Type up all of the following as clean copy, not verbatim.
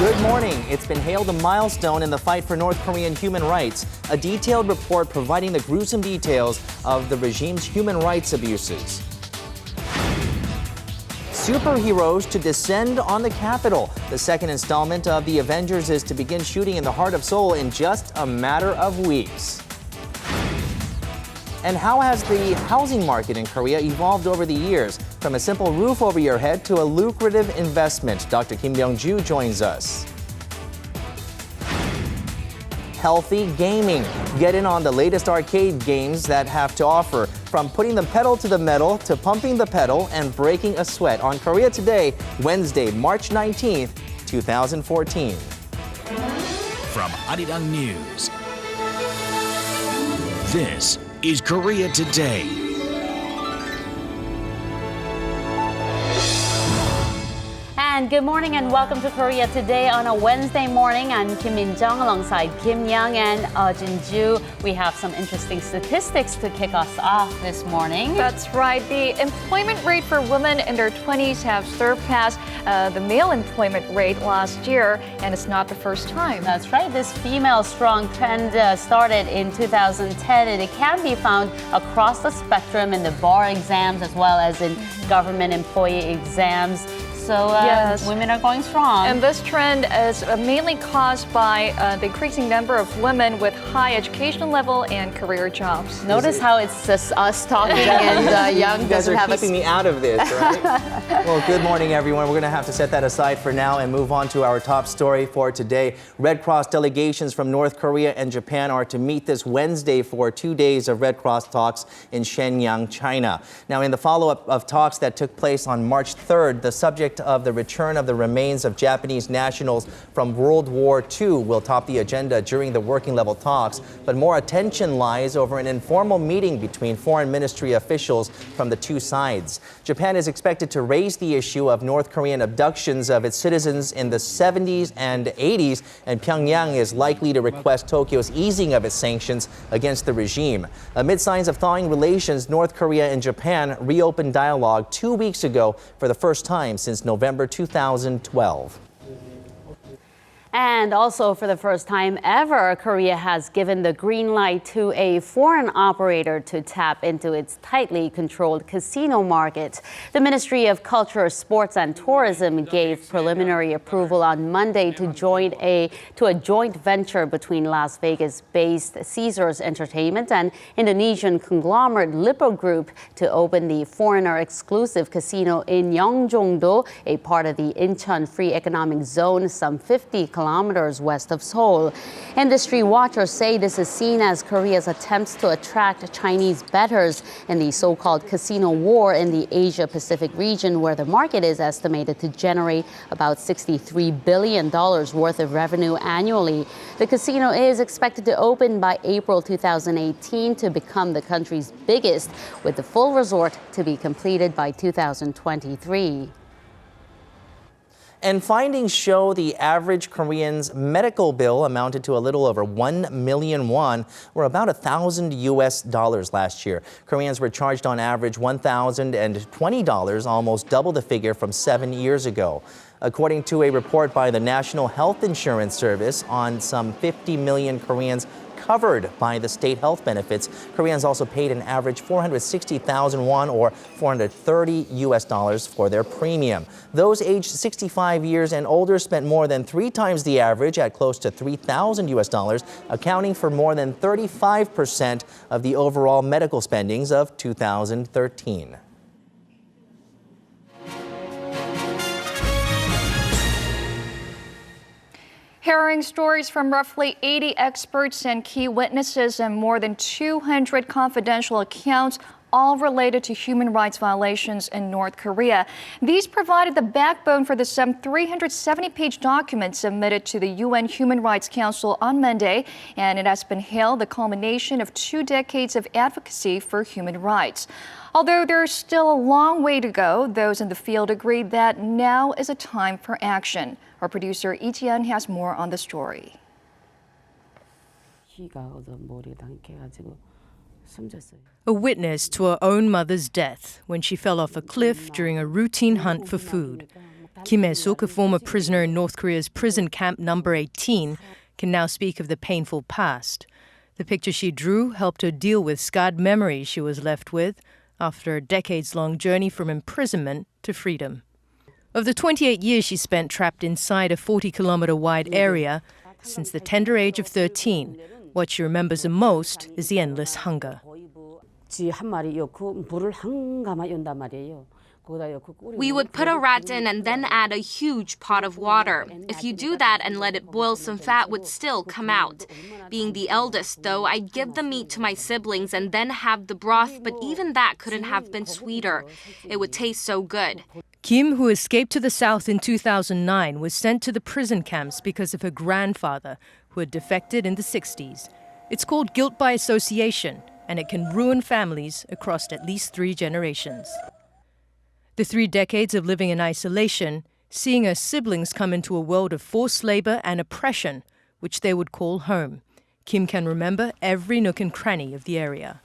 Good morning. It's been hailed a milestone in the fight for North Korean human rights. A detailed report providing the gruesome details of the regime's human rights abuses. Superheroes to descend on the Capitol. The second installment of The Avengers is to begin shooting in the heart of Seoul in just a matter of weeks. And how has the housing market in Korea evolved over the years? From a simple roof over your head to a lucrative investment. Dr. Kim Byung-ju joins us. Healthy gaming. Get in on the latest arcade games that have to offer. From putting the pedal to the metal to pumping the pedal and breaking a sweat on Korea Today, Wednesday, March 19th, 2014. From Arirang News, this is Korea Today. And good morning and welcome to Korea Today on a Wednesday morning. I'm Kim Min-jung alongside Kim Young and Jin-ju. We have some interesting statistics to kick us off this morning. That's right. The employment rate for women in their 20s have surpassed the male employment rate last year, and it's not the first time. That's right. This female strong trend started in 2010, and it can be found across the spectrum in the bar exams as well as in government employee exams. So yes. Women are going strong. And this trend is mainly caused by the increasing number of women with high education level and career jobs. Notice how it's just us talking and Young you guys doesn't are have keeping me out of this, right? Well, good morning, everyone. We're going to have to set that aside for now and move on to our top story for today. Red Cross delegations from North Korea and Japan are to meet this Wednesday for 2 days of Red Cross talks in Shenyang, China. Now, in the follow-up of talks that took place on March 3rd, the subject of the return of the remains of Japanese nationals from World War II will top the agenda during the working level talks. But more attention lies over an informal meeting between foreign ministry officials from the two sides. Japan is expected to raise the issue of North Korean abductions of its citizens in the 70s and 80s, and Pyongyang is likely to request Tokyo's easing of its sanctions against the regime. Amid signs of thawing relations, North Korea and Japan reopened dialogue 2 weeks ago for the first time since November 2012. And also, for the first time ever, Korea has given the green light to a foreign operator to tap into its tightly controlled casino market. The Ministry of Culture, Sports and Tourism gave preliminary approval on Monday to a joint venture between Las Vegas-based Caesars Entertainment and Indonesian conglomerate Lippo Group to open the foreigner-exclusive casino in Yeongjong-do, a part of the Incheon Free Economic Zone, some 50 kilometers west of Seoul. Industry watchers say this is seen as Korea's attempts to attract Chinese bettors in the so-called casino war in the Asia-Pacific region, where the market is estimated to generate about $63 billion worth of revenue annually. The casino is expected to open by April 2018 to become the country's biggest, with the full resort to be completed by 2023. And findings show the average Korean's medical bill amounted to a little over 1 million won, or about $1,000 last year. Koreans were charged on average $1,020, almost double the figure from 7 years ago. According to a report by the National Health Insurance Service on some 50 million Koreans covered by the state health benefits, Koreans also paid an average 460,000 won or $430 for their premium. Those aged 65 years and older spent more than 3 times the average at close to $3,000, accounting for more than 35% of the overall medical spendings of 2013. Hearing stories from roughly 80 experts and key witnesses and more than 200 confidential accounts, all related to human rights violations in North Korea. These provided the backbone for the some 370-page document submitted to the UN Human Rights Council on Monday, and it has been hailed the culmination of 2 decades of advocacy for human rights. Although there's still a long way to go, those in the field agree that now is a time for action. Our producer Lee Ji-yeon has more on the story. A witness to her own mother's death when she fell off a cliff during a routine hunt for food. Khmer Rouge, a former prisoner in North Korea's prison camp number 18, can now speak of the painful past. The picture she drew helped her deal with scarred memories she was left with after a decades-long journey from imprisonment to freedom. Of the 28 years she spent trapped inside a 40-kilometer-wide area, since the tender age of 13, what she remembers the most is the endless hunger. We would put a rat in and then add a huge pot of water. If you do that and let it boil, some fat would still come out. Being the eldest, though, I'd give the meat to my siblings and then have the broth, but even that couldn't have been sweeter. It would taste so good. Kim, who escaped to the south in 2009, was sent to the prison camps because of her grandfather, who had defected in the 60s. It's called guilt by association, and it can ruin families across at least 3 generations. The 3 decades of living in isolation, seeing her siblings come into a world of forced labor and oppression, which they would call home. Kim can remember every nook and cranny of the area.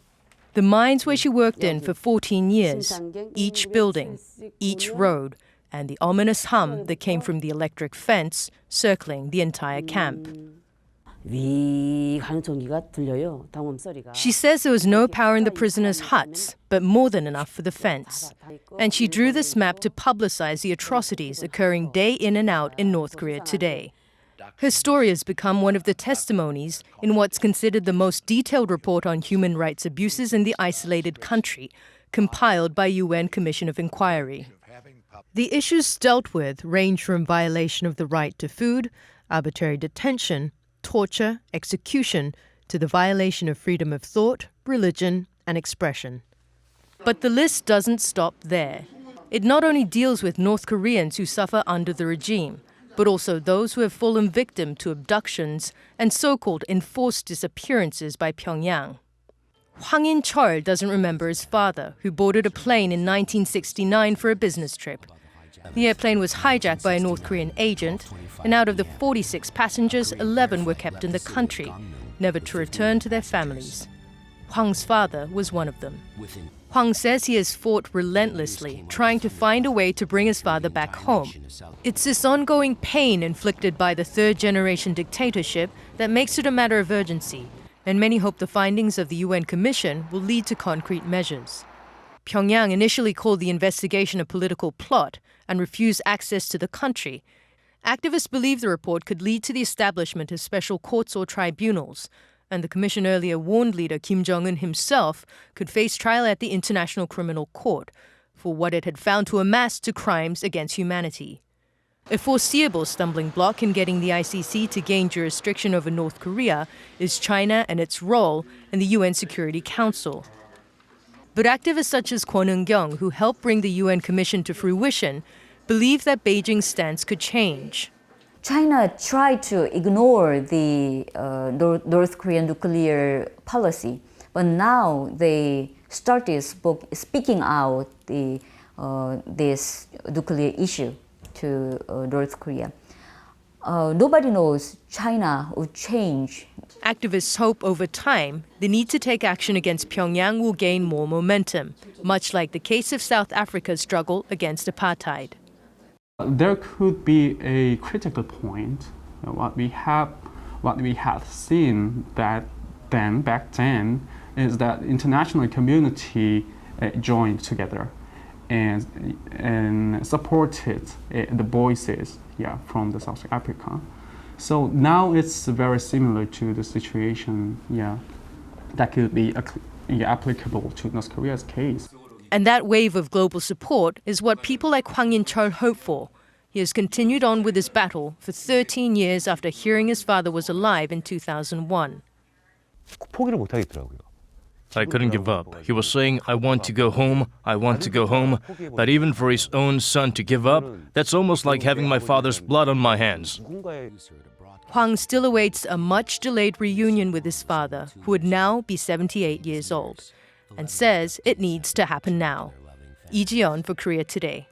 The mines where she worked in for 14 years, each building, each road, and the ominous hum that came from the electric fence circling the entire camp. She says there was no power in the prisoners' huts, but more than enough for the fence. And she drew this map to publicize the atrocities occurring day in and out in North Korea today. Her story has become one of the testimonies in what's considered the most detailed report on human rights abuses in the isolated country, compiled by UN Commission of Inquiry. The issues dealt with range from violation of the right to food, arbitrary detention, torture, execution, to the violation of freedom of thought, religion, and expression. But the list doesn't stop there. It not only deals with North Koreans who suffer under the regime, but also those who have fallen victim to abductions and so-called enforced disappearances by Pyongyang. Hwang In-chul doesn't remember his father, who boarded a plane in 1969 for a business trip. The airplane was hijacked by a North Korean agent, and out of the 46 passengers, 11 were kept in the country, never to return to their families. Hwang's father was one of them. Hwang says he has fought relentlessly, trying to find a way to bring his father back home. It's this ongoing pain inflicted by the third-generation dictatorship that makes it a matter of urgency, and many hope the findings of the UN Commission will lead to concrete measures. Pyongyang initially called the investigation a political plot and refused access to the country. Activists believe the report could lead to the establishment of special courts or tribunals, and the commission earlier warned leader Kim Jong-un himself could face trial at the International Criminal Court for what it had found to amass to crimes against humanity. A foreseeable stumbling block in getting the ICC to gain jurisdiction over North Korea is China and its role in the UN Security Council. But activists such as Kwon Eun-kyung, who helped bring the UN Commission to fruition, believe that Beijing's stance could change. China tried to ignore the North Korean nuclear policy, but now they started speaking out this nuclear issue to North Korea. Nobody knows China would change. Activists hope over time the need to take action against Pyongyang will gain more momentum, much like the case of South Africa's struggle against apartheid. There could be a critical point. What we have seen back then is that international community joined together and supported the voices from the South Africa. So now it's very similar to the situation that could be applicable to North Korea's case. And that wave of global support is what people like Hwang In-chul hope for. He has continued on with his battle for 13 years after hearing his father was alive in 2001. 포기를 못 하겠더라고요. I couldn't give up. He was saying, I want to go home, I want to go home. But even for his own son to give up, that's almost like having my father's blood on my hands. Hwang still awaits a much-delayed reunion with his father, who would now be 78 years old, and says it needs to happen now. Lee Ji-yeon for Korea Today.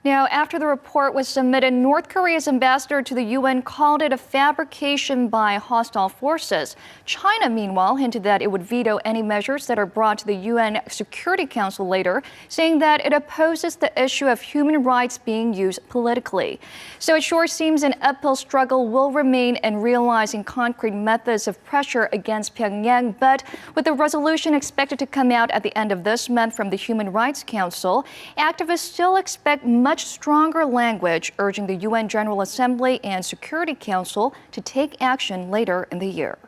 Now, after the report was submitted, North Korea's ambassador to the UN called it a fabrication by hostile forces. China, meanwhile, hinted that it would veto any measures that are brought to the UN Security Council later, saying that it opposes the issue of human rights being used politically. So it sure seems an uphill struggle will remain in realizing concrete methods of pressure against Pyongyang. But with the resolution expected to come out at the end of this month from the Human Rights Council, activists still expect much stronger language, urging the UN General Assembly and Security Council to take action later in the year.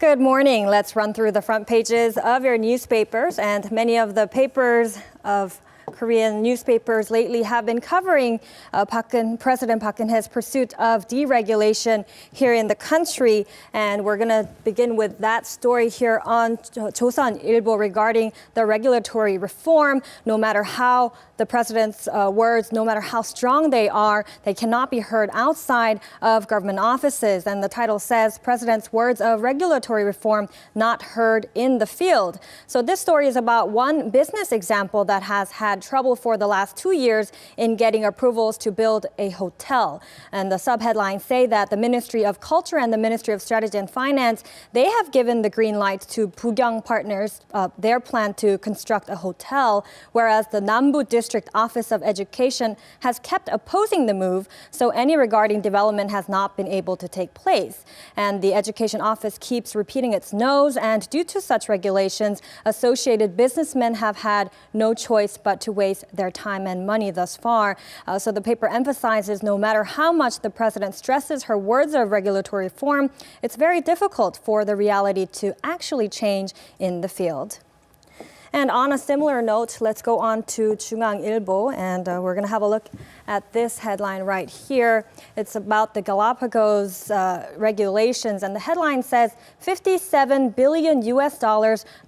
Good morning. Let's run through the front pages of your newspapers, and many of the papers of Korean newspapers lately have been covering President Park Geun-hye's pursuit of deregulation here in the country. And we're going to begin with that story here on Joseon-ilbo regarding the regulatory reform. No matter how the president's words, no matter how strong they are, they cannot be heard outside of government offices. And the title says, President's words of regulatory reform not heard in the field. So this story is about one business example that has had trouble for the last 2 years in getting approvals to build a hotel. And the subheadlines say that the Ministry of Culture and the Ministry of Strategy and Finance, they have given the green light to Bugyang Partners, their plan to construct a hotel, whereas the Nambu District Office of Education has kept opposing the move, so any regarding development has not been able to take place. And the Education Office keeps repeating its no's, and due to such regulations, associated businessmen have had no choice but to waste their time and money thus far. So the paper emphasizes no matter how much the president stresses her words of regulatory reform, it's very difficult for the reality to actually change in the field. And on a similar note, let's go on to Jungang-ilbo, and we're going to have a look at this headline right here. It's about the Galapagos regulations, and the headline says $57 billion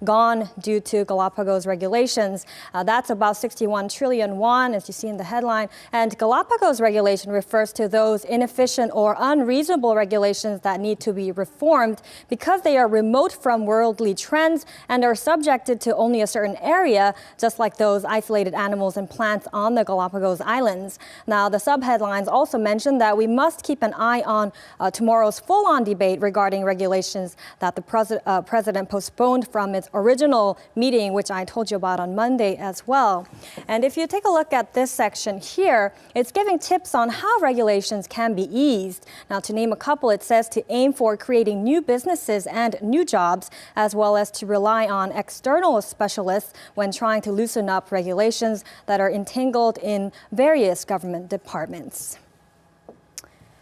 gone due to Galapagos regulations. That's about 61 trillion won, as you see in the headline. And Galapagos regulation refers to those inefficient or unreasonable regulations that need to be reformed because they are remote from worldly trends and are subjected to only a certain area, just like those isolated animals and plants on the Galapagos Islands. Now, the subheadlines also mention that we must keep an eye on tomorrow's full-on debate regarding regulations that the president postponed from its original meeting, which I told you about on Monday as well. And if you take a look at this section here, it's giving tips on how regulations can be eased. Now, to name a couple, it says to aim for creating new businesses and new jobs, as well as to rely on external specialists when trying to loosen up regulations that are entangled in various government departments.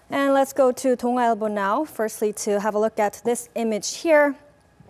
And let's go to Donga-ilbo now, firstly to have a look at this image here.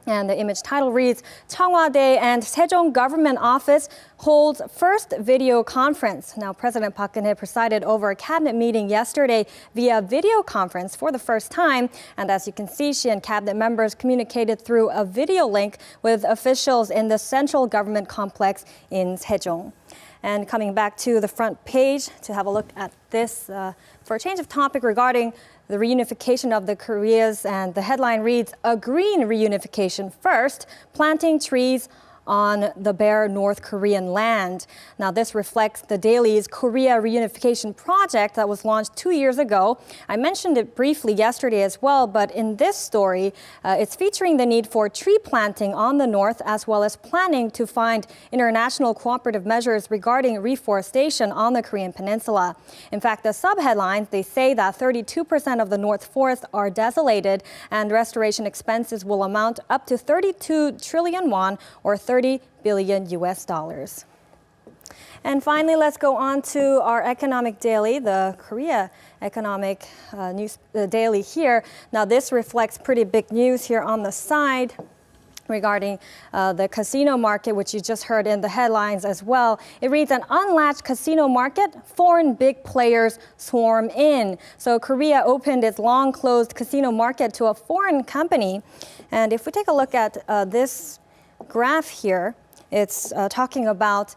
And the image title reads, Cheongwadae and Sejong Government Office holds first video conference. Now, President Park Geun-hye presided over a cabinet meeting yesterday via video conference for the first time. And as you can see, she and cabinet members communicated through a video link with officials in the central government complex in Sejong. And coming back to the front page to have a look at this for a change of topic regarding the reunification of the Koreas, and the headline reads, a green reunification first, planting trees on the bare North Korean land. Now, this reflects the Daily's Korea Reunification Project that was launched 2 years ago. I mentioned it briefly yesterday as well, but in this story, it's featuring the need for tree planting on the north, as well as planning to find international cooperative measures regarding reforestation on the Korean peninsula. In fact, the subheadlines, they say that 32% of the North forests are desolated, and restoration expenses will amount up to 32 trillion won, or $30 billion. And finally, let's go on to our economic daily, the Korea Economic News Daily here. Now, this reflects pretty big news here on the side regarding the casino market, which you just heard in the headlines as well. It reads, an unlatched casino market, foreign big players swarm in. So Korea opened its long-closed casino market to a foreign company. And if we take a look at this graph here, It's talking about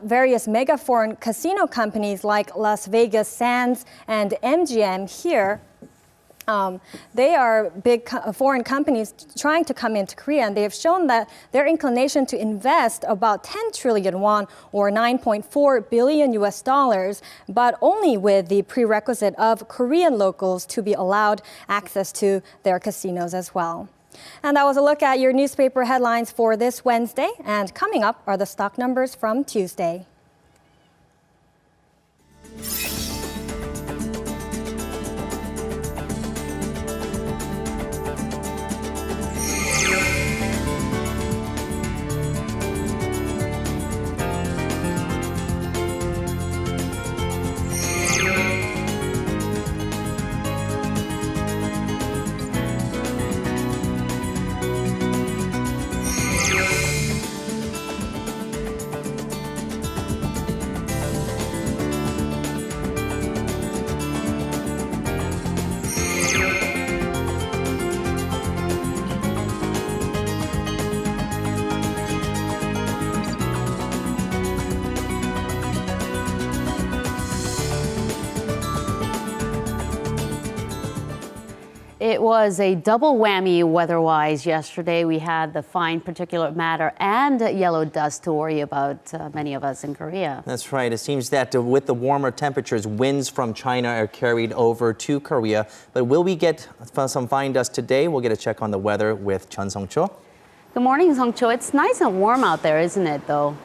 various mega foreign casino companies like Las Vegas Sands and MGM here. They are big foreign companies trying to come into Korea, and they have shown that their inclination to invest about 10 trillion won or 9.4 billion US dollars, but only with the prerequisite of Korean locals to be allowed access to their casinos as well. And that was a look at your newspaper headlines for this Wednesday, and coming up are the stock numbers from Tuesday. It was a double whammy weather-wise yesterday. We had the fine particulate matter and yellow dust to worry about, many of us in Korea. That's right. It seems that with the warmer temperatures, winds from China are carried over to Korea. But will we get some fine dust today? We'll get a check on the weather with Chun Sung-cho. Good morning, Sung-cho. It's nice and warm out there, isn't it, though?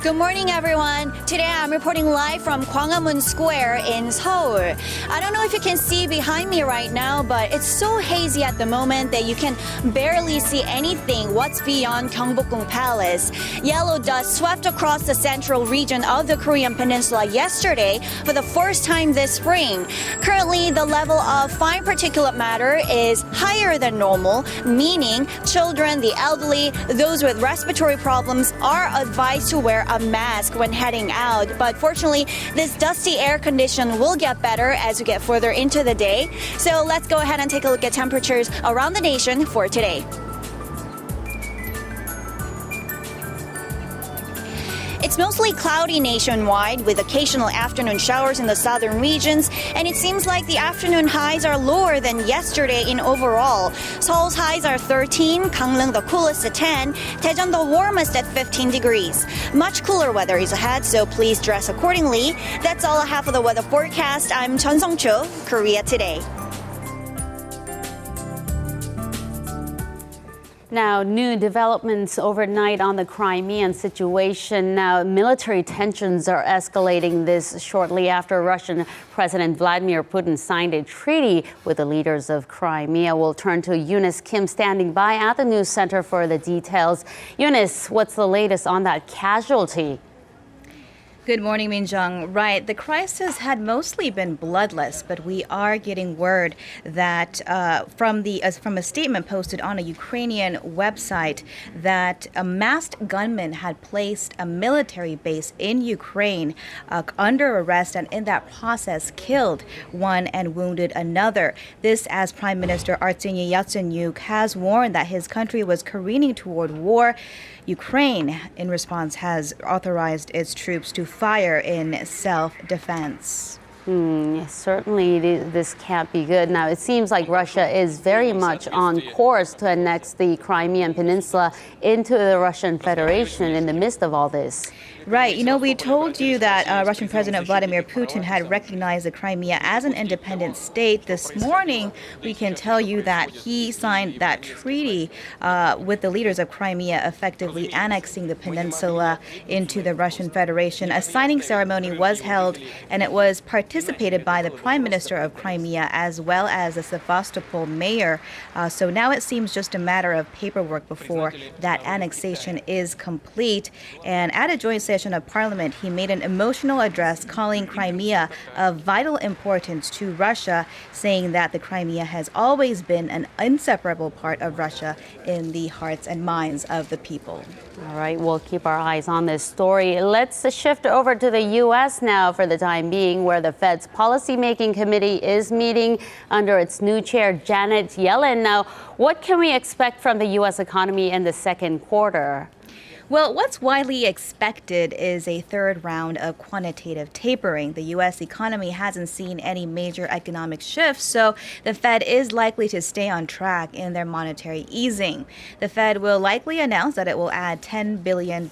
Good morning, everyone. Today I'm reporting live from Gwanghwamun Square in Seoul. I don't know if you can see behind me right now, but it's so hazy at the moment that you can barely see anything what's beyond Gyeongbokgung Palace. Yellow dust swept across the central region of the Korean peninsula yesterday for the first time this spring. Currently, the level of fine particulate matter is higher than normal, meaning children, the elderly, those with respiratory problems are advised to wear a mask when heading out. But fortunately, this dusty air condition will get better as we get further into the day. So let's go ahead and take a look at temperatures around the nation for today. It's mostly cloudy nationwide with occasional afternoon showers in the southern regions, and it seems like the afternoon highs are lower than yesterday in overall. Seoul's highs are 13, Gangneung the coolest at 10, Daejeon the warmest at 15 degrees. Much cooler weather is ahead, so please dress accordingly. That's all I have for the weather forecast. I'm Chun Sung-cho, Korea Today. Now, new developments overnight on the Crimean situation. Now, military tensions are escalating this shortly after Russian President Vladimir Putin signed a treaty with the leaders of Crimea. We'll turn to Eunice Kim standing by at the news center for the details. Eunice, what's the latest on that casualty? Good morning, Min-jung. Right, the crisis had mostly been bloodless, but we are getting word that from a statement posted on a Ukrainian website that a masked gunman had placed a military base in Ukraine under arrest, and in that process killed one and wounded another. This as Prime Minister Artseniy Yatsenyuk has warned that his country was careening toward war. Ukraine, in response, has authorized its troops to fire in self-defense. Certainly, this can't be good. Now, it seems like Russia is very much on course to annex the Crimean Peninsula into the Russian Federation in the midst of all this. Right. You know, we told you that Russian President Vladimir Putin had recognized the Crimea as an independent state. This morning, we can tell you that he signed that treaty with the leaders of Crimea, effectively annexing the peninsula into the Russian Federation. A signing ceremony was held, and it was participated by the Prime Minister of Crimea as well as the Sevastopol mayor. So now it seems just a matter of paperwork before that annexation is complete. And at a joint session session of Parliament, he made an emotional address calling Crimea of vital importance to Russia, saying that the Crimea has always been an inseparable part of Russia in the hearts and minds of the people. All right, we'll keep our eyes on this story. Let's shift over to the U.S. now for the time being, where the Fed's policymaking committee is meeting under its new chair, Janet Yellen. Now, what can we expect from the U.S. economy in the second quarter? Well, what's widely expected is a third round of quantitative tapering. The U.S. economy hasn't seen any major economic shifts, so the Fed is likely to stay on track in their monetary easing. The Fed will likely announce that it will add $10 billion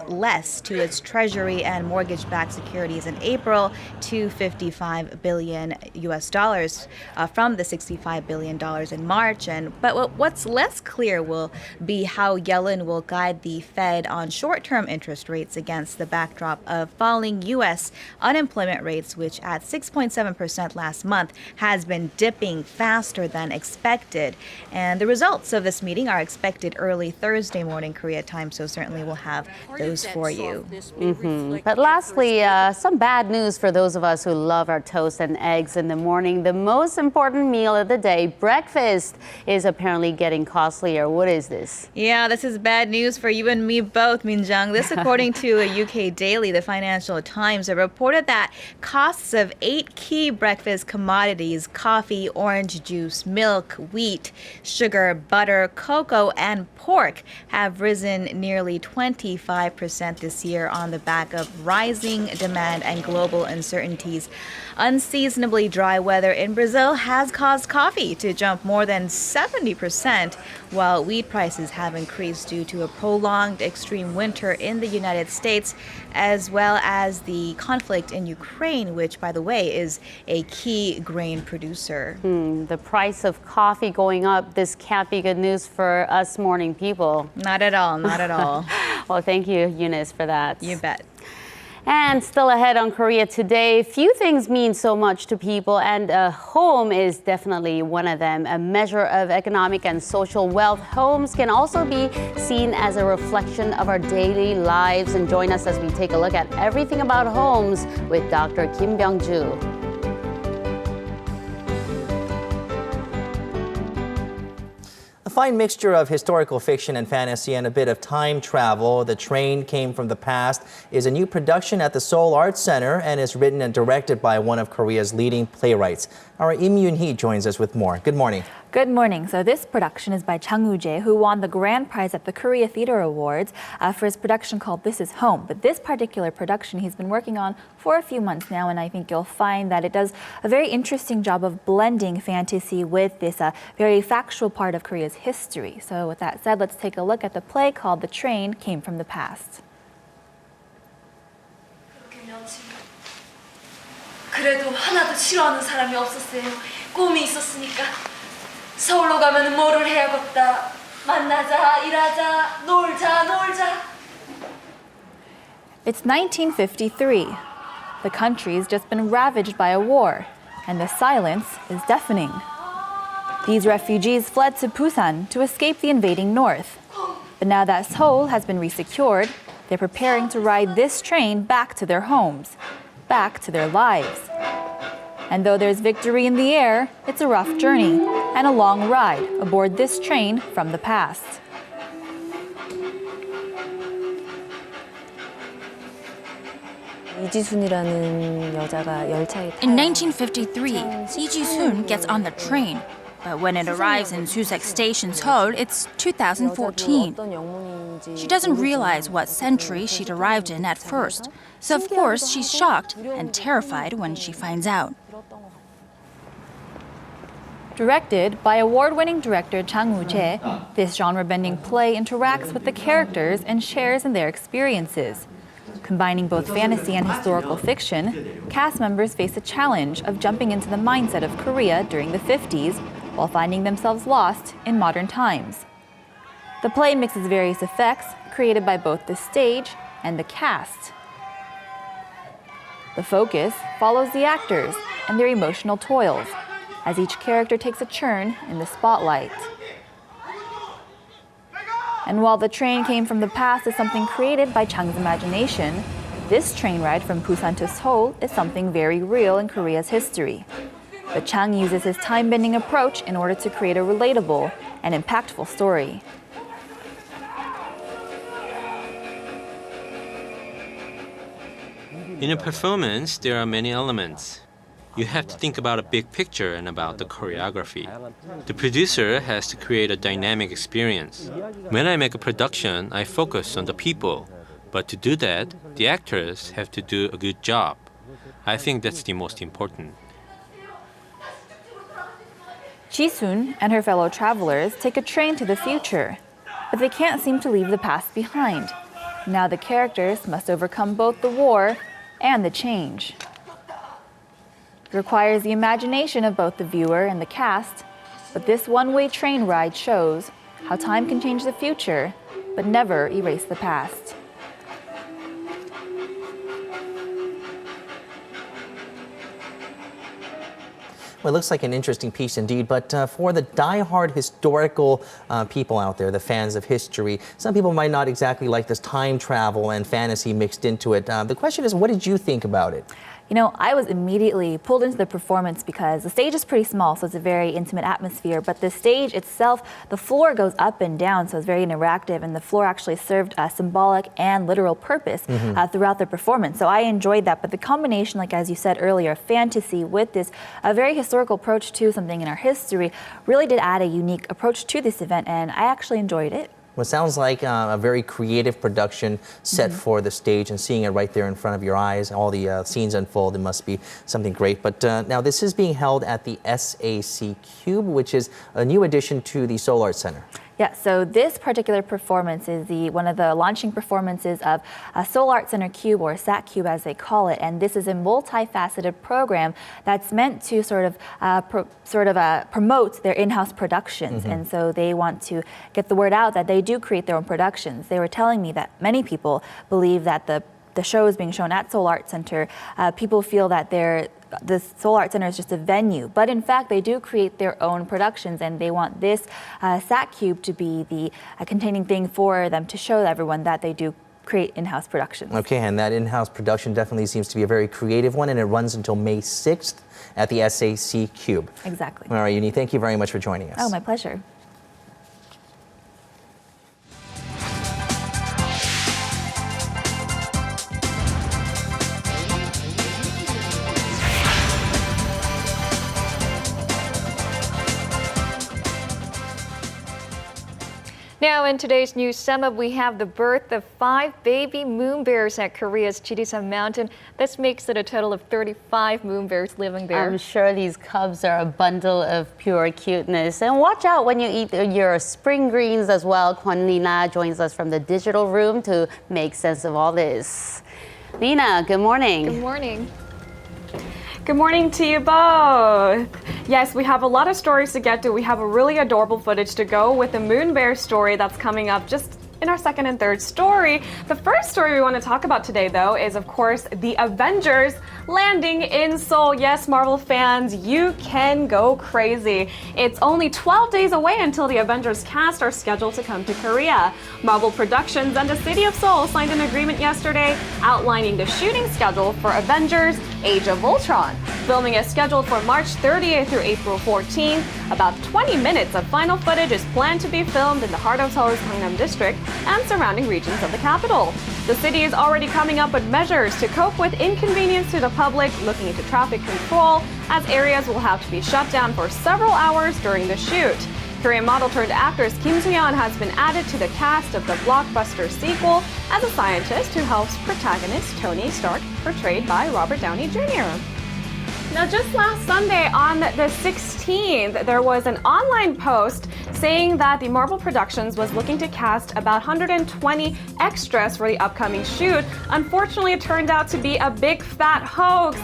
less to its Treasury and mortgage-backed securities in April to $55 billion U.S. dollars from the $65 billion in March. But what's less clear will be how Yellen will guide the Fed on short-term interest rates against the backdrop of falling U.S. unemployment rates, which at 6.7% last month has been dipping faster than expected. And the results of this meeting are expected early Thursday morning Korea time, so certainly we'll have those for you. But lastly, some bad news for those of us who love our toast and eggs in the morning. The most important meal of the day, breakfast, is apparently getting costlier. What is this? Yeah, this is bad news for you and me both, Min-jung. This, according to a UK daily, the Financial Times, it reported that costs of 8 key breakfast commodities, coffee, orange juice, milk, wheat, sugar, butter, cocoa, and pork, have risen nearly 25% this year on the back of rising demand and global uncertainties. Unseasonably dry weather in Brazil has caused coffee to jump more than 70%, while wheat prices have increased due to a prolonged extreme winter in the United States, as well as the conflict in Ukraine, which, by the way, is a key grain producer. The price of coffee going up, this can't be good news for us morning people. Not at all, not at all. Well, thank you, Eunice, for that. You bet. And still ahead on Korea Today, few things mean so much to people, and a home is definitely one of them. A measure of economic and social wealth, homes can also be seen as a reflection of our daily lives. And join us as we take a look at everything about homes with Dr. Kim Byung-ju. A fine mixture of historical fiction and fantasy and a bit of time travel. The Train Came from the Past is a new production at the Seoul Arts Center and is written and directed by one of Korea's leading playwrights. Our Im Yoon-hee joins us with more. Good morning. Good morning. So this production is by Chang Woo-jae, who won the grand prize at the Korea Theater Awards for his production called This Is Home. But this particular production he's been working on for a few months now, and I think you'll find that it does a very interesting job of blending fantasy with this very factual part of Korea's history. So with that said, let's take a look at the play called The Train Came from the Past. 그래도 하나도 싫어하는 사람이 없었어요. 꿈이 있었으니까. 서울로 가면 뭐를 해야겠다. 만나자, 일하자, 놀자. It's 1953. The country's just been ravaged by a war, and the silence is deafening. These refugees fled to Busan to escape the invading north. But now that Seoul has been resecured, they're preparing to ride this train back to their homes, back to their lives. And though there's victory in the air, it's a rough journey and a long ride aboard this train from the past. In 1953, Lee Ji-soon gets on the train. But when it arrives in Suseok Station, Seoul, it's 2014. She doesn't realize what century she'd arrived in at first. So of course, she's shocked and terrified when she finds out. Directed by award-winning director Chang Woo-jae, this genre-bending play interacts with the characters and shares in their experiences. Combining both fantasy and historical fiction, cast members face a challenge of jumping into the mindset of Korea during the 50s while finding themselves lost in modern times. The play mixes various effects created by both the stage and the cast. The focus follows the actors and their emotional toils, as each character takes a turn in the spotlight. And while The Train Came from the Past is something created by Chang's imagination, This train ride from Busan to Seoul is something very real in Korea's history. But Chang uses his time-bending approach in order to create a relatable and impactful story. In a performance, there are many elements. You have to think about a big picture and about the choreography. The producer has to create a dynamic experience. When I make a production, I focus on the people. But to do that, the actors have to do a good job. I think that's the most important. Ji-soon and her fellow travelers take a train to the future, but they can't seem to leave the past behind. Now the characters must overcome both the war and the change. It requires the imagination of both the viewer and the cast, but this one-way train ride shows how time can change the future, but never erase the past. Well, it looks like an interesting piece indeed, but for the die-hard historical people out there, the fans of history, some people might not exactly like this time travel and fantasy mixed into it. The question is, what did you think about it? You know, I was immediately pulled into the performance because the stage is pretty small, so it's a very intimate atmosphere. But the stage itself, the floor goes up and down, so it's very interactive. And the floor actually served a symbolic and literal purpose throughout the performance. So I enjoyed that. But the combination, like as you said earlier, fantasy with this a very historical approach to something in our history really did add a unique approach to this event. And I actually enjoyed it. Well, it sounds like a very creative production set for the stage, and seeing it right there in front of your eyes, all the scenes unfold, it must be something great. But now this is being held at the SAC Cube, which is a new addition to the Seoul Arts Center. Yeah, so this particular performance is one of the launching performances of Seoul Arts Center Cube, or SAC Cube as they call it. And this is a multifaceted program that's meant to sort of promote their in-house productions. And so they want to get the word out that they do create their own productions. They were telling me that many people believe that the show is being shown at Seoul Arts Center. People feel that the Seoul Arts Center is just a venue, but in fact they do create their own productions, and they want this SAC Cube to be the containing thing for them to show everyone that they do create in-house productions. Okay, and that in-house production definitely seems to be a very creative one, and it runs until May 6th at the SAC Cube. Exactly. All right, Uni, thank you very much for joining us. Oh, my pleasure. Now in today's news sum up, we have the birth of 5 baby moon bears at Korea's Jirisam Mountain. This makes it a total of 35 moon bears living there. I'm sure these cubs are a bundle of pure cuteness. And watch out when you eat your spring greens as well. Kwon Lina joins us from the digital room to make sense of all this. Lina, good morning. Good morning. Good morning to you both. Yes, we have a lot of stories to get to. We have a really adorable footage to go with the moon bear story that's coming up just in our second and third story. The first story we want to talk about today, though, is of course the Avengers landing in Seoul. Yes, Marvel fans, you can go crazy. It's only 12 days away until the Avengers cast are scheduled to come to Korea. Marvel Productions and the city of Seoul signed an agreement yesterday outlining the shooting schedule for Avengers Age of Ultron. Filming is scheduled for March 30th through April 14th. About 20 minutes of final footage is planned to be filmed in the heart of Seoul's Gangnam district and surrounding regions of the capital. The city is already coming up with measures to cope with inconvenience to the public, looking into traffic control, as areas will have to be shut down for several hours during the shoot. Korean model turned actress Kim Soo-yeon has been added to the cast of the blockbuster sequel as a scientist who helps protagonist Tony Stark, portrayed by Robert Downey Jr. Now, just last Sunday on the 16th, there was an online post saying that the Marvel Productions was looking to cast about 120 extras for the upcoming shoot. Unfortunately, it turned out to be a big fat hoax.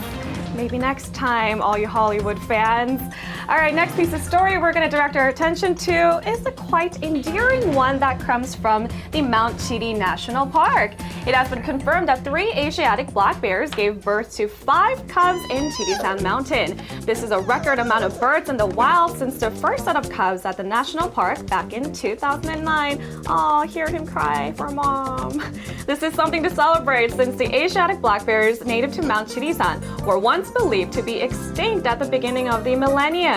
Maybe next time, all you Hollywood fans. All right, next piece of story we're going to direct our attention to is a quite endearing one that comes from the Mount Chidi National Park. It has been confirmed that 3 Asiatic black bears gave birth to 5 cubs in Chirisan Mountain. This is a record amount of birds in the wild since the first set of cubs at the national park back in 2009. Aw, hear him cry for mom. This is something to celebrate since the Asiatic black bears native to Mount Chirisan were once believed to be extinct at the beginning of the millennium.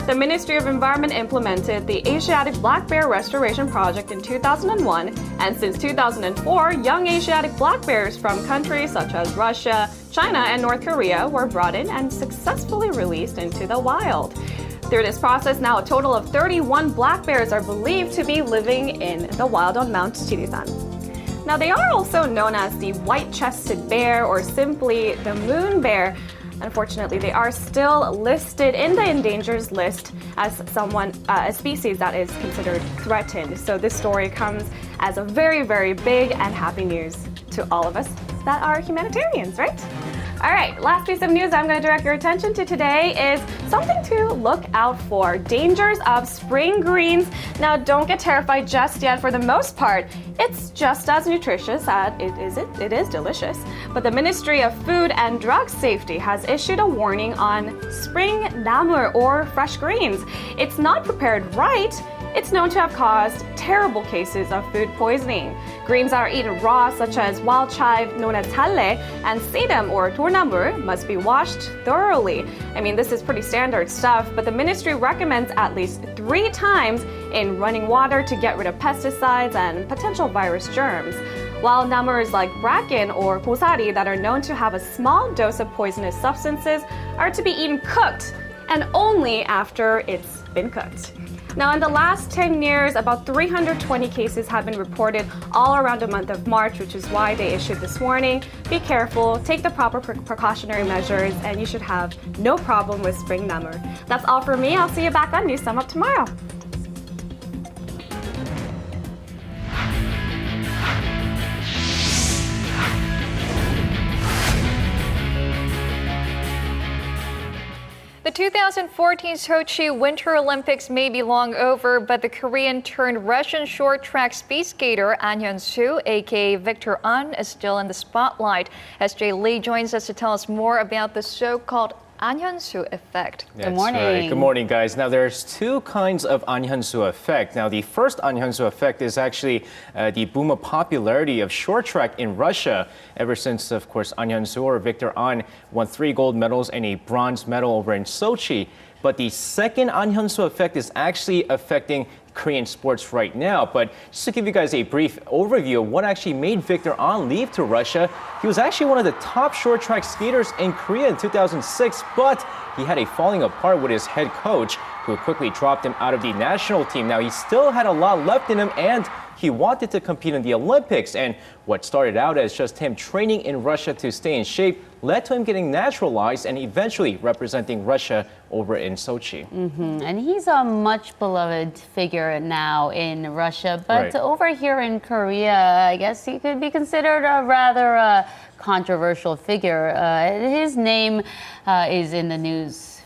The Ministry of Environment implemented the Asiatic Black Bear Restoration Project in 2001, and since 2004, young Asiatic black bears from countries such as Russia, China, and North Korea were brought in and successfully released into the wild. Through this process, now a total of 31 black bears are believed to be living in the wild on Mount Chirisan. Now, they are also known as the white-chested bear or simply the moon bear. Unfortunately, they are still listed in the endangered list as a species that is considered threatened. So this story comes as a very, very big and happy news to all of us that are humanitarians, right? All right, last piece of news I'm going to direct your attention to today is something to look out for. Dangers of spring greens. Now, don't get terrified just yet. For the most part, it's just as nutritious as it is delicious. But the Ministry of Food and Drug Safety has issued a warning on spring namur or fresh greens. It's not prepared right. It's known to have caused terrible cases of food poisoning. Greens that are eaten raw, such as wild chive known as halle, and sedum or tornamur, must be washed thoroughly. I mean, this is pretty standard stuff, but the ministry recommends at least 3 times in running water to get rid of pesticides and potential virus germs. While namurs like bracken or gosari that are known to have a small dose of poisonous substances are to be eaten cooked, and only after it's been cooked. Now, in the last 10 years, about 320 cases have been reported all around the month of March, which is why they issued this warning. Be careful, take the proper precautionary measures, and you should have no problem with spring namur. That's all for me. I'll see you back on News Sum Up tomorrow. The 2014 Sochi Winter Olympics may be long over, but the Korean-turned-Russian short-track speed skater An Hyun-soo, aka Victor An, is still in the spotlight. SJ Lee joins us to tell us more about the so-called An Hyun-soo effect. Good morning. Right. Good morning, guys. Now, there's 2 kinds of An Hyun-soo effect. Now, the first An Hyun-soo effect is actually the boom of popularity of short track in Russia. Ever since, of course, An Hyun-soo or Victor An won 3 gold medals and a bronze medal over in Sochi. But the second An Hyun-soo effect is actually affecting Korean sports right now. But just to give you guys a brief overview of what actually made Victor An leave to Russia, he was actually one of the top short track skaters in Korea in 2006, but he had a falling apart with his head coach, who quickly dropped him out of the national team. Now, he still had a lot left in him, and he wanted to compete in the Olympics. And what started out as just him training in Russia to stay in shape led to him getting naturalized and eventually representing Russia over in Sochi. And he's a much beloved figure now in Russia, but over here in Korea, I guess he could be considered a rather controversial figure. His name is in the news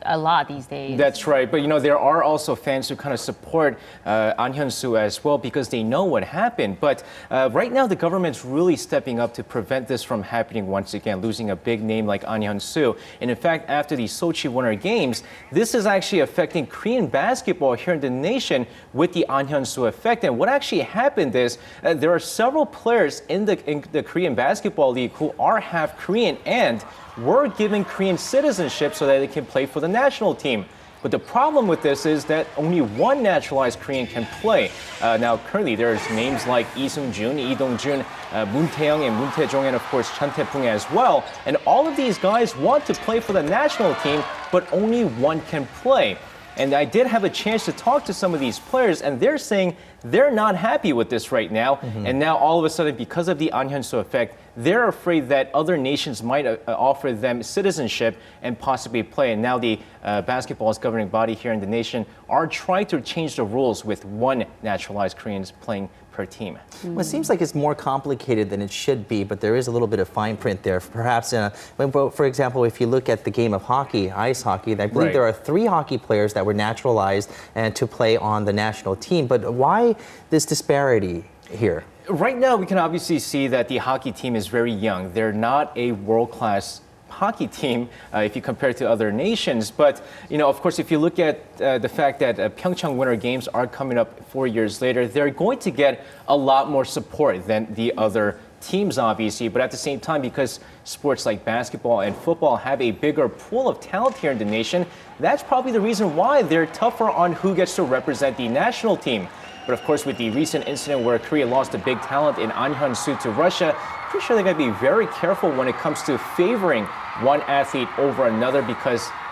a lot these days. That's right. But, you know, there are also fans who kind of support An Hyun-soo as well because they know what happened. But right now, the government's really stepping up to prevent this from happening once again, losing a big name like An Hyun-soo. And in fact, after the Sochi Winter Games, this is actually affecting Korean basketball here in the nation with the An Hyun-soo effect. And what actually happened is there are several players in the Korean Basketball League who are half Korean and were given Korean citizenship so that they can play for the national team. But the problem with this is that only one naturalized Korean can play. Now, currently, there's names like Lee Seung-jun, Lee Dong-jun, Moon Tae-young, and Moon Tae-jong, and of course, Chun Tae-pung as well. And all of these guys want to play for the national team, but only one can play. And I did have a chance to talk to some of these players, and they're saying they're not happy with this right now. And now, all of a sudden, because of the An Hyun-soo effect, they're afraid that other nations might offer them citizenship and possibly play. And now the basketball's governing body here in the nation are trying to change the rules with one naturalized Koreans playing per team. Well, it seems like it's more complicated than it should be, but there is a little bit of fine print there. Perhaps, for example, if you look at the game of hockey, ice hockey, I believe there are 3 hockey players that were naturalized and to play on the national team. But why this disparity here? Right now, we can obviously see that the hockey team is very young. They're not a world-class hockey team if you compare it to other nations. But, of course, if you look at the fact that Pyeongchang Winter Games are coming up 4 years later, they're going to get a lot more support than the other teams, obviously. But at the same time, because sports like basketball and football have a bigger pool of talent here in the nation, that's probably the reason why they're tougher on who gets to represent the national team. But of course, with the recent incident where Korea lost a big talent in An Hyun-soo to Russia, pretty sure they got to be very careful when it comes to favoring one athlete over another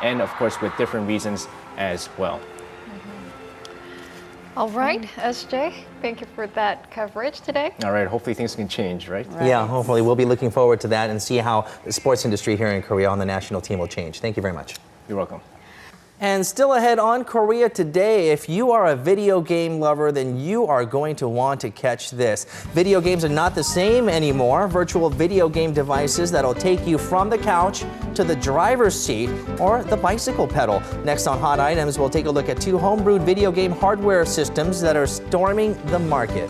and of course, with different reasons as well. All right, SJ, thank you for that coverage today. All right, hopefully things can change, right? Yeah, hopefully we'll be looking forward to that and see how the sports industry here in Korea on the national team will change. Thank you very much. You're welcome. And still ahead on Korea Today, if you are a video game lover, then you are going to want to catch this. Video games are not the same anymore. Virtual video game devices that'll take you from the couch to the driver's seat or the bicycle pedal. Next on Hot Items, we'll take a look at 2 homebrewed video game hardware systems that are storming the market.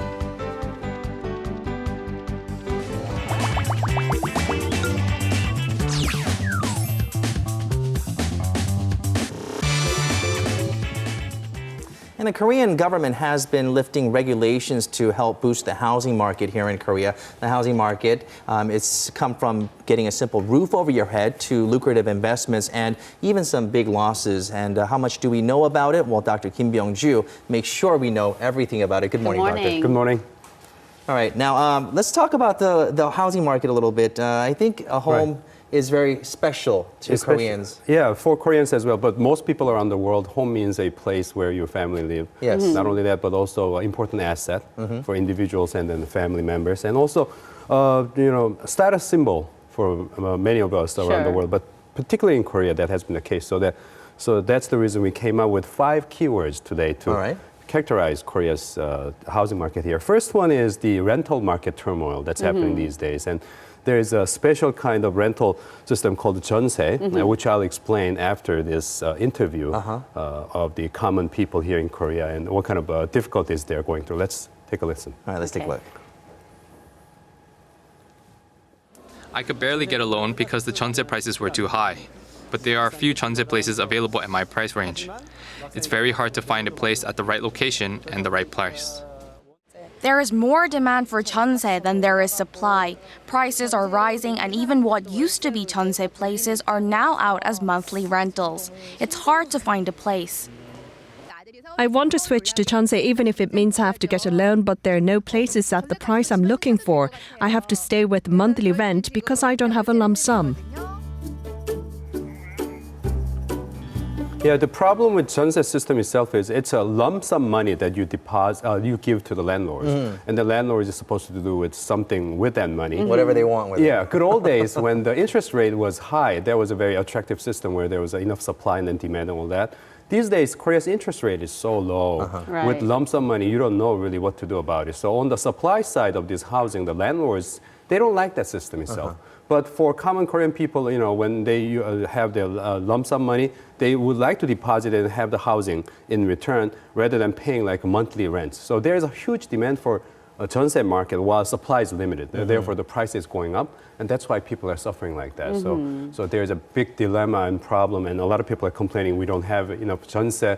And the Korean government has been lifting regulations to help boost the housing market here in Korea. The housing market, it's come from getting a simple roof over your head to lucrative investments and even some big losses. And how much do we know about it? Well, Dr. Kim Byung-ju makes sure we know everything about it. Good morning, Doctor. Good morning. All right, now let's talk about the housing market a little bit. I think a home is very special to Koreans. Yeah, for Koreans as well. But most people around the world, home means a place where your family live. Yes. Not only that, but also an important asset for individuals and then the family members. And also, status symbol for many of us around the world. But particularly in Korea, that has been the case. So that's the reason we came up with 5 keywords today to characterize Korea's housing market here. First one is the rental market turmoil that's happening these days. And there is a special kind of rental system called jeonse, which I'll explain after this interview of the common people here in Korea and what kind of difficulties they're going through. Let's take a listen. All right, let's take a look. I could barely get a loan because the jeonse prices were too high. But there are few jeonse places available at my price range. It's very hard to find a place at the right location and the right price. There is more demand for jeonse than there is supply. Prices are rising and even what used to be jeonse places are now out as monthly rentals. It's hard to find a place. I want to switch to jeonse even if it means I have to get a loan, but there are no places at the price I'm looking for. I have to stay with monthly rent because I don't have a lump sum. Yeah, the problem with jeonse system itself is it's a lump sum money that you deposit, you give to the landlords, and the landlord is supposed to do with something with that money. Whatever they want with it. Yeah, good old days when the interest rate was high, there was a very attractive system where there was enough supply and then demand and all that. These days, Korea's interest rate is so low. With lump sum money, you don't know really what to do about it. So on the supply side of this housing, the landlords, they don't like that system itself. But for common Korean people, when they have their lump sum money, they would like to deposit it and have the housing in return rather than paying like monthly rent. So there's a huge demand for a jeonse market while supply is limited. Therefore, the price is going up, and that's why people are suffering like that. So there's a big dilemma and problem, and a lot of people are complaining we don't have enough jeonse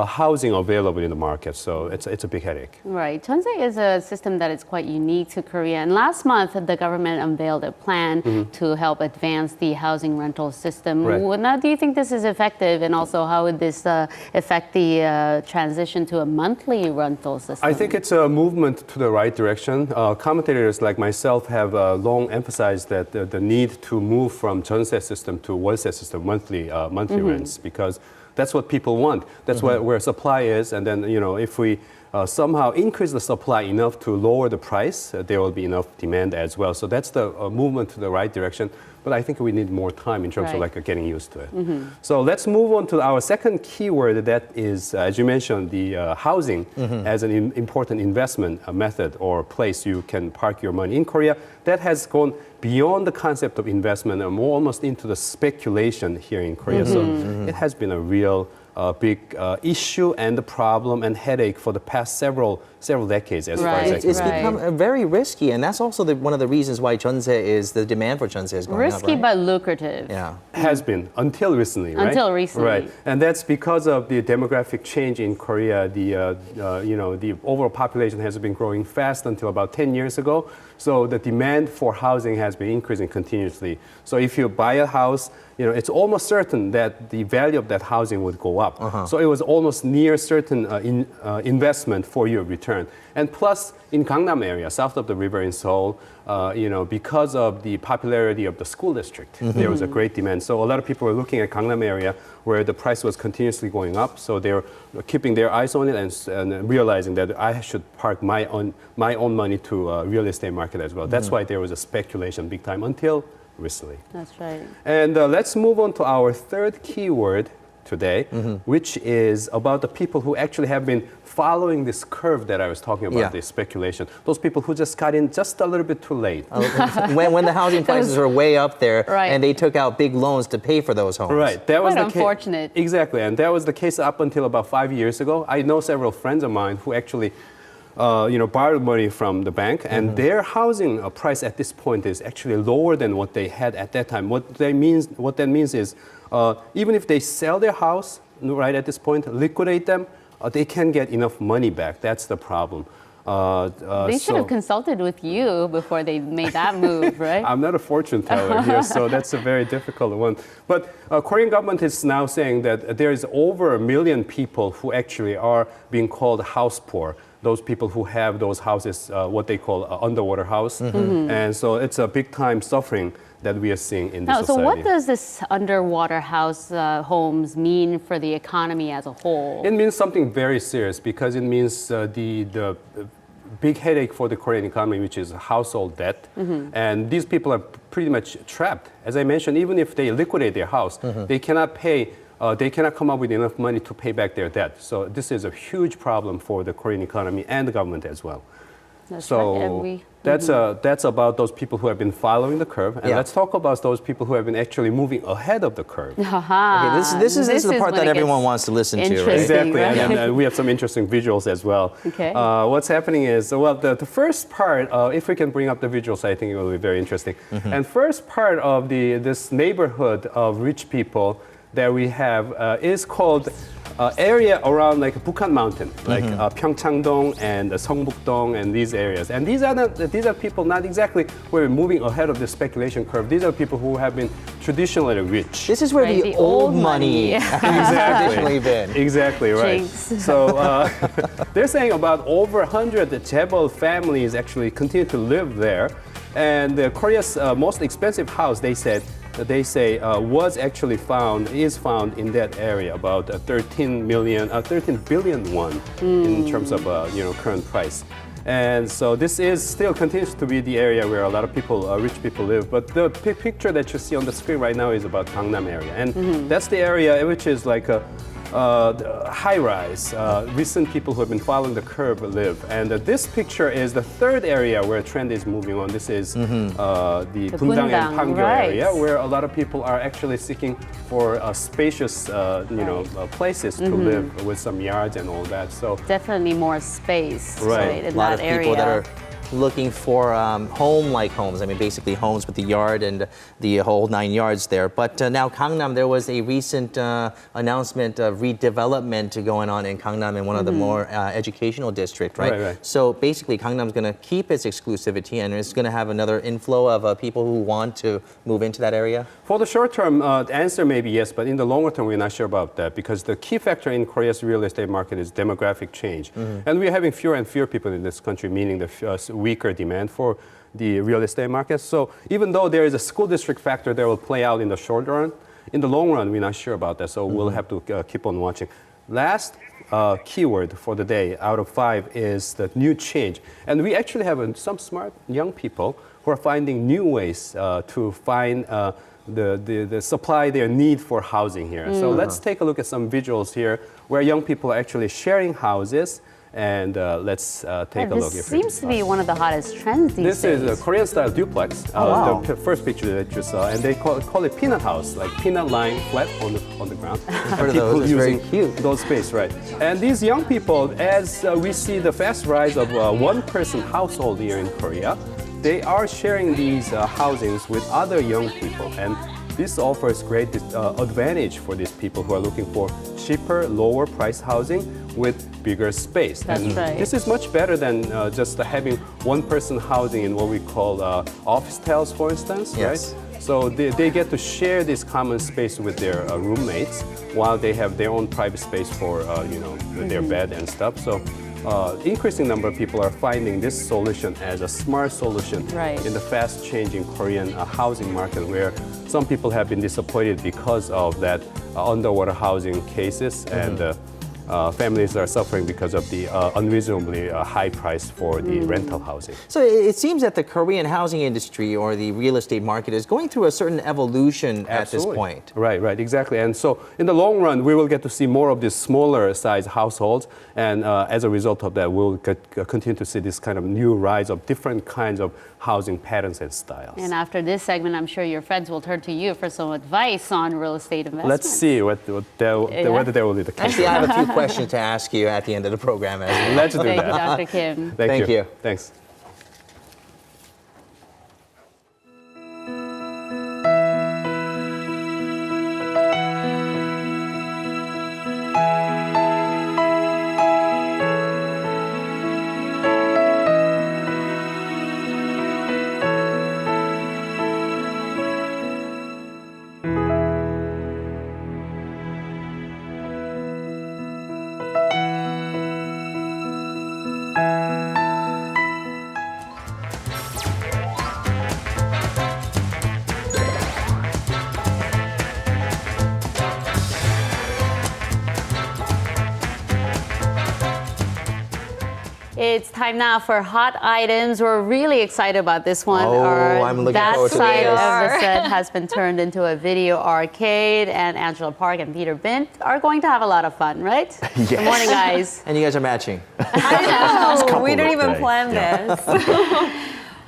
housing available in the market, so it's a big headache. Right. Jeonse is a system that is quite unique to Korea. And last month, the government unveiled a plan to help advance the housing rental system. Now, do you think this is effective? And also, how would this affect the transition to a monthly rental system? I think it's a movement to the right direction. Commentators like myself have long emphasized that the need to move from jeonse system to wholesale system, monthly rents, because That's what people want. That's where supply is. And then, if we somehow increase the supply enough to lower the price, there will be enough demand as well. So that's the movement to the right direction. But I think we need more time in terms of getting used to it. So let's move on to our second keyword, that is, as you mentioned, the housing as an important investment method or place you can park your money in Korea. That has gone beyond the concept of investment and more almost into the speculation here in Korea. So it has been a real big issue and the problem and headache for the past several decades as far as I can It's become very risky, and that's also one of the reasons why the demand for jeonse is going up. Risky but lucrative. Yeah. Has been until recently, right? Until recently. Right, and that's because of the demographic change in Korea. The overall population has been growing fast until about 10 years ago. So the demand for housing has been increasing continuously. So if you buy a house, it's almost certain that the value of that housing would go up. So it was almost near certain investment for your return. And plus, in Gangnam area, south of the river in Seoul, because of the popularity of the school district, there was a great demand. So a lot of people were looking at Gangnam area where the price was continuously going up. So they're keeping their eyes on it and realizing that I should park my own money to real estate market as well. That's why there was a speculation big time until recently. That's right. And let's move on to our third keyword today, which is about the people who actually have been following this curve that I was talking about, this speculation. Those people who just got in just a little bit too late. when the housing prices were way up there, and they took out big loans to pay for those homes. Right. That was unfortunate. Exactly. And that was the case up until about 5 years ago. I know several friends of mine who actually borrowed money from the bank, and their housing price at this point is actually lower than what they had at that time. What that means is, even if they sell their house right at this point, liquidate them, they can get enough money back. That's the problem. They should have consulted with you before they made that move, right? I'm not a fortune teller here, so that's a very difficult one. But Korean government is now saying that there is over 1 million people who actually are being called house poor. Those people who have those houses, what they call underwater house. And so it's a big time suffering that we are seeing in this society. So what does this underwater house homes mean for the economy as a whole? It means something very serious because it means the big headache for the Korean economy, which is household debt. And these people are pretty much trapped. As I mentioned, even if they liquidate their house, they cannot pay. They cannot come up with enough money to pay back their debt. So this is a huge problem for the Korean economy and the government as well. That's right. That's about those people who have been following the curve. And let's talk about those people who have been actually moving ahead of the curve. Okay, this is the part that everyone wants to listen to, right? Exactly. Right? And we have some interesting visuals as well. Okay. What's happening is, the first part, if we can bring up the visuals, I think it will be very interesting. And first part of this neighborhood of rich people that we have is called area around like Bukhan Mountain, like Pyeongchangdong and Seongbuk-dong and these areas. And these are people not exactly who are moving ahead of the speculation curve. These are people who have been traditionally rich. This is where the old money has traditionally been. Exactly, right. Jinx. So they're saying about over 100 Chaebol families actually continue to live there. And Korea's most expensive house, they say, is found in that area, about 13 billion won in terms of current price. And so this still continues to be the area where a lot of people, rich people live. But the picture that you see on the screen right now is about Gangnam area. And that's the area which is like a high-rise. Recent people who have been following the curve live. And this picture is the third area where a trend is moving on. This is the Bundang and Pangyo area, where a lot of people are actually seeking for spacious, places to live with some yards and all that. So definitely more space in a lot that of area. People that are looking for home-like homes. I mean, basically homes with the yard and the whole 9 yards there. But now Gangnam, there was a recent announcement of redevelopment going on in Gangnam in one of the more educational districts, right? Right. So basically, Gangnam's going to keep its exclusivity and it's going to have another inflow of people who want to move into that area? For the short term, the answer may be yes, but in the longer term, we're not sure about that because the key factor in Korea's real estate market is demographic change. And we're having fewer and fewer people in this country, meaning the weaker demand for the real estate market. So even though there is a school district factor that will play out in the short run, in the long run, we're not sure about that. So we'll have to keep on watching. Last keyword for the day out of 5 is the new change. And we actually have some smart young people who are finding new ways to find the supply their need for housing here. So let's take a look at some visuals here where young people are actually sharing houses. And let's take a look. This seems to be one of the hottest trends these days. This is a Korean-style duplex, the first picture that you saw, and they call it peanut house, like peanut lying flat on the ground. Heard of those, it's very cute. Those space, right. And these young people, as we see the fast rise of one-person household here in Korea, they are sharing these housings with other young people. And this offers great advantage for these people who are looking for cheaper, lower price housing with bigger space. That's right. This is much better than just having one-person housing in what we call office towels, for instance, yes. right? So they get to share this common space with their roommates while they have their own private space for their bed and stuff. So increasing number of people are finding this solution as a smart solution in the fast-changing Korean housing market, where some people have been disappointed because of that underwater housing cases, and families are suffering because of the unreasonably high price for the rental housing. So it seems that the Korean housing industry or the real estate market is going through a certain evolution at this point. Right, exactly. And so in the long run, we will get to see more of these smaller size households. And as a result of that, we'll continue to see this kind of new rise of different kinds of housing patterns and styles. And after this segment, I'm sure your friends will turn to you for some advice on real estate investment. Let's see whether there will be the case. Actually, I have a few questions to ask you at the end of the program as well. Let's do Thank that. you, Dr. Kim. Thank you. Thanks. It's time now for hot items. We're really excited about this one. I'm looking forward to this. That side of the set has been turned into a video arcade, and Angela Park and Peter Bint are going to have a lot of fun, right? Yes. Good morning, guys. And you guys are matching. I know. We don't even plan this.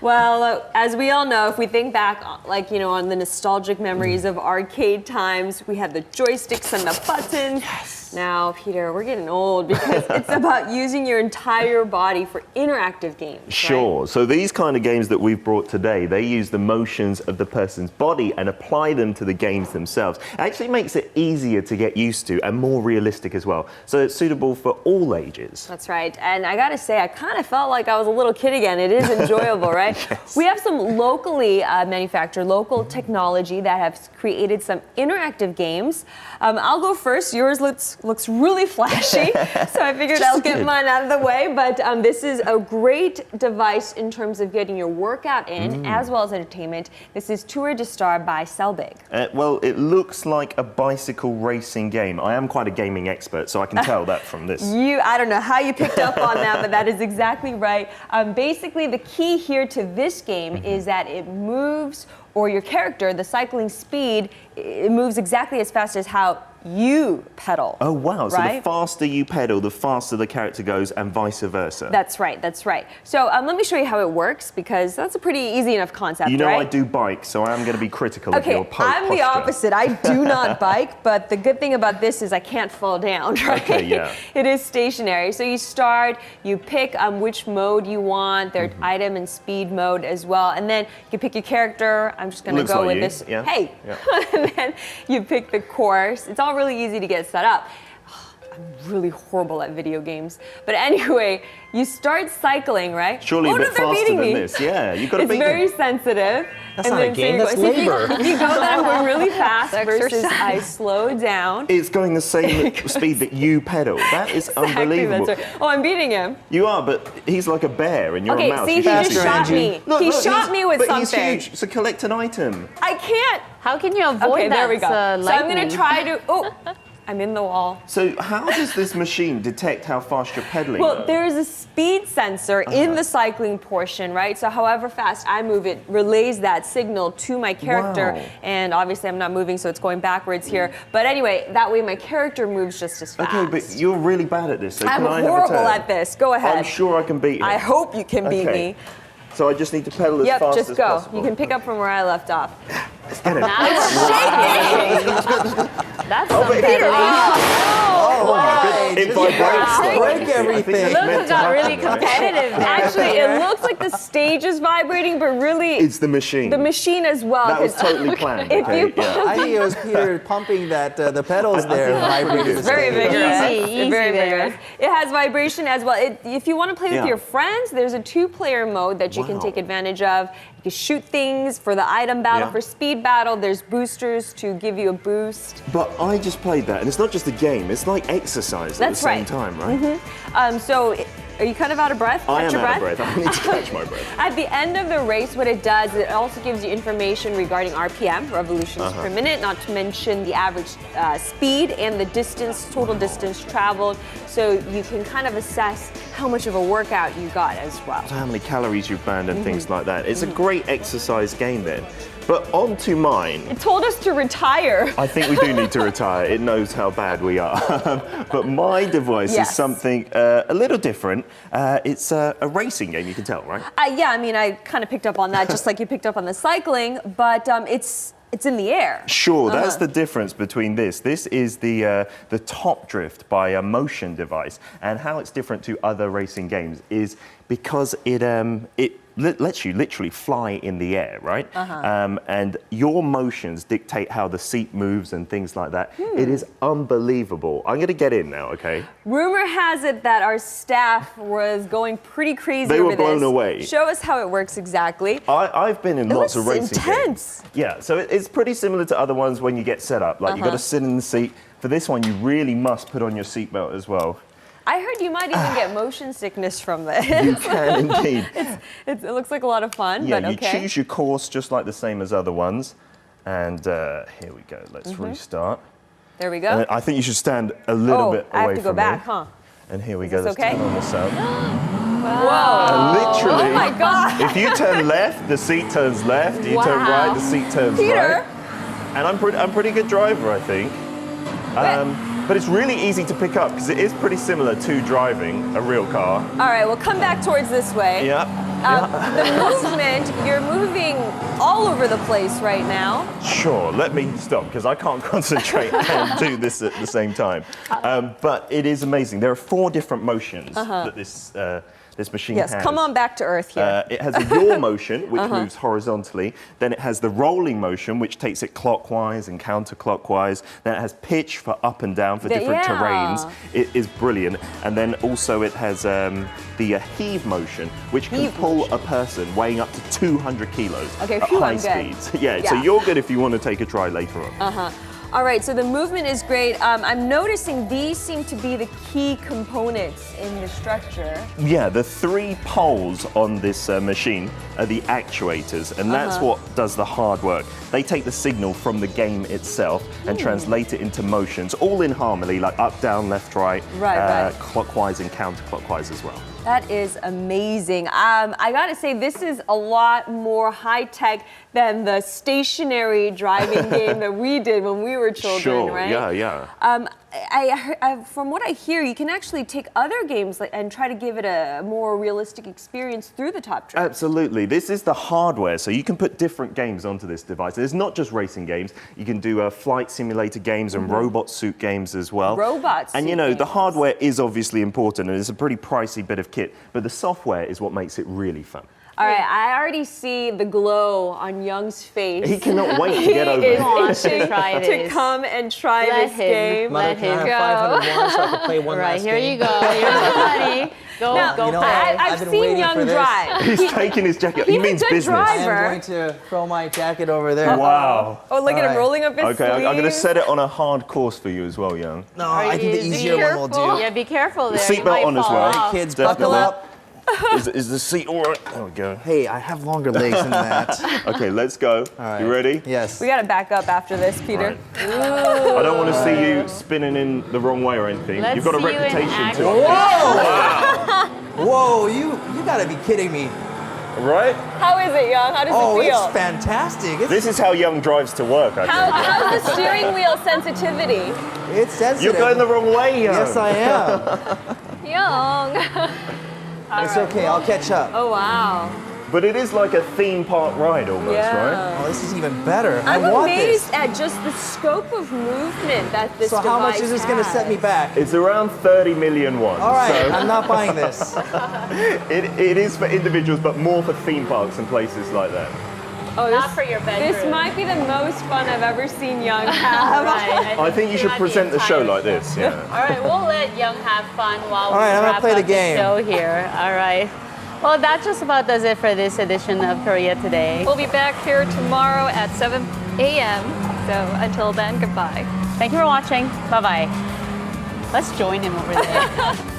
Well, as we all know, if we think back, on the nostalgic memories of arcade times, we had the joysticks and the buttons. Yes. Now, Peter, we're getting old because it's about using your entire body for interactive games. Sure. Right? So these kind of games that we've brought today, they use the motions of the person's body and apply them to the games themselves. It actually makes it easier to get used to and more realistic as well. So it's suitable for all ages. That's right. And I got to say, I kind of felt like I was a little kid again. It is enjoyable, right? Yes. We have some locally manufactured, local technology that has created some interactive games. I'll go first. Yours looks really flashy, so I figured I'll get mine out of the way. But this is a great device in terms of getting your workout in, as well as entertainment. This is Tour de Star by Selbig. Well, it looks like a bicycle racing game. I am quite a gaming expert, so I can tell that from this. I don't know how you picked up on that, but that is exactly right. Basically, the key here to this game is that it moves, or your character, the cycling speed, it moves exactly as fast as how you pedal. Oh, wow. So right? the faster you pedal, the faster the character goes, and vice versa. That's right, that's right. So let me show you how it works, because that's a pretty easy enough concept, You know, right? I do bike, so I am going to be critical of your posture. I'm the opposite. I do not bike, but the good thing about this is I can't fall down, right? Okay, yeah. It is stationary. So you start, you pick which mode you want, their item and speed mode as well, and then you pick your character. I'm just going to go with this. Yeah. Hey! Yeah. And then you pick the course. It's all really easy to get set up. I'm really horrible at video games. But anyway, you start cycling, right? Surely a bit they're faster beating than me. this. Yeah, you've got to It's beat very them. sensitive. That's not a game, that's labor. If you go that I'm going really fast versus I slow down. It's going the same speed that you pedal. That is unbelievable. That's right. Oh, I'm beating him. You are, but he's like a bear and you're Okay, a mouse. see, You he should just be shot faster. me. He shot me with but something. He's huge, so collect an item. I can't. How can you avoid okay, that? there we go. So I'm going lightning? to try to. Oh, I'm in the wall. So how does this machine detect how fast you're pedaling? Well, though? there's a speed sensor in the cycling portion, right? So however fast I move, it relays that signal to my character. Wow. And obviously I'm not moving, so it's going backwards here. But anyway, that way my character moves just as fast. Okay, but you're really bad at this. So I'm can I have a horrible turn? at this. Go ahead. I'm sure I can beat you. I hope you can beat Okay. me. So I just need to pedal as Yep, fast just as go. possible. You can pick up from where I left off. Let's get it. That's Oh, some but pedaling. Oh my goodness. It vibrates. Break everything. Look, it got really competitive there. Actually, it looks like the stage is vibrating, but really It's the machine. the machine as well. That was 'cause totally planned. if Okay, you yeah. I think it was Peter pumping that the pedals there. Vibrating. It's very vigorous. Easy Very there. vigorous. It has vibration as well. If you want to play with Yeah. your friends, there's a 2-player mode that you can Wow. take advantage of. You can shoot things for the item battle, Yeah. for speed battle. There's boosters to give you a boost. But I just played that, and it's not just a game. It's like exercise at That's the same right. time, right? So, are you kind of out of breath? I Catch am your out of breath. I need to catch my breath. At the end of the race, what it does, it also gives you information regarding RPM, revolutions per minute, not to mention the average speed and the distance, total distance traveled. So you can kind of assess how much of a workout you got as well. So how many calories you've burned and things like that. It's a great exercise game then. But on to mine. It told us to retire. I think we do need to retire. It knows how bad we are. But my device Yes. is something a little different. It's a racing game, you can tell, right? Yeah, I mean, I kind of picked up on that, just like you picked up on the cycling, but it's in the air. Sure, that's the difference between this. This is the top drift by a motion device, and how it's different to other racing games is because it lets you literally fly in the air, right? And your motions dictate how the seat moves and things like that. It is unbelievable. I'm going to get in now, okay? Rumor has it that our staff was going pretty crazy They over were blown this. away. Show us how it works exactly. I've been in lots of racing intense. games. Yeah, so it's pretty similar to other ones when you get set up. Like, you've got to sit in the seat. For this one, you really must put on your seatbelt as well. I heard you might even get motion sickness from this. You can indeed. It looks like a lot of fun, Yeah, but you okay. choose your course just like the same as other ones. And here we go. Let's restart. There we go. And I think you should stand a little bit away I have to from go back, me. huh? And here we Is go. this Let's okay? turn on the sound. Whoa. Literally. Oh my God. If you turn left, the seat turns left. You turn Wow. right, the seat turns Peter. right. And I'm pretty good driver, I think. But it's really easy to pick up because it is pretty similar to driving a real car. All right, well, come back towards this way. Yeah. The movement, you're moving all over the place right now. Sure, let me stop because I can't concentrate and do this at the same time. But it is amazing. There are 4 different motions that this machine has. Yes, come on back to Earth here. It has a yaw motion, which moves horizontally. Then it has the rolling motion, which takes it clockwise and counterclockwise. Then it has pitch for up and down for different terrains. It is brilliant. And then also it has the heave motion, which can pull a person weighing up to 200 kilos Okay, at phew, high I'm good. speeds. Yeah, so Yeah. you're good if you want to take a try later on. All right, so the movement is great. I'm noticing these seem to be the key components in the structure. Yeah, the 3 poles on this machine are the actuators, and that's what does the hard work. They take the signal from the game itself and translate it into motions, all in harmony, like up, down, left, right, Right. clockwise and counterclockwise as well. That is amazing. I gotta say, this is a lot more high-tech than the stationary driving game that we did when we were children, Sure, right? yeah. From what I hear, you can actually take other games and try to give it a more realistic experience through the top drive. Absolutely. This is the hardware, so you can put different games onto this device. It's not just racing games. You can do flight simulator games and robot suit games as well. Robot And suit you know, the games. hardware is obviously important, and it's a pretty pricey bit of kit, but the software is what makes it really fun. All right, I already see the glow on Young's face. He cannot wait to get over He it. is wants to itching try to this. come and try Let this him. game. Let Mother, can him I have 501 so I can play one Right, last here game? you go. Here's the money. Go Now, play. You know what? I've I've been seen waiting Young for this. drive. He's taking his jacket. He He's a means good business. I driver. am going to throw my jacket over there. Wow. Oh, look at him All right. rolling up his Okay, I'm going to sleeves. set it on a hard course for you as well, Young. No, I think the Be easier one will do. Yeah, be careful there. Seatbelt You might on as fall well. off. Kids, Definitely. buckle up. Is the seat all right? There we go. Hey, I have longer legs than that. Okay, let's go. All right. You ready? Yes. We gotta back up after this, Peter. I don't want to see you spinning in the wrong way or anything. Let's You've got a see you in reputation action. to Whoa! Whoa, you gotta be kidding me. Right? How is it, Young? How does Oh, it feel? it's fantastic. This is how Young drives to work, I think. How's the steering wheel sensitivity? It's sensitive. You're going the wrong way, Young. Yes, I am. Young. It's okay, I'll catch up. Oh, wow. But it is like a theme park ride almost, right? Oh, this is even better. I'm I want amazed this. at just the scope of movement that this So how much device is this going to set me back? It's around 30 million won. All right, so I'm not buying this. it is for individuals, but more for theme parks and places like that. Oh, Not for your bedroom. This might be the most fun I've ever seen Young have. Right. I think you should present the show like this, yeah. All right, we'll let Young have fun while All right, we I'm gonna wrap play the up game. show here. All right. Well, that just about does it for this edition of Korea Today. We'll be back here tomorrow at 7 a.m. So until then, goodbye. Thank you for watching. Bye-bye. Let's join him over there.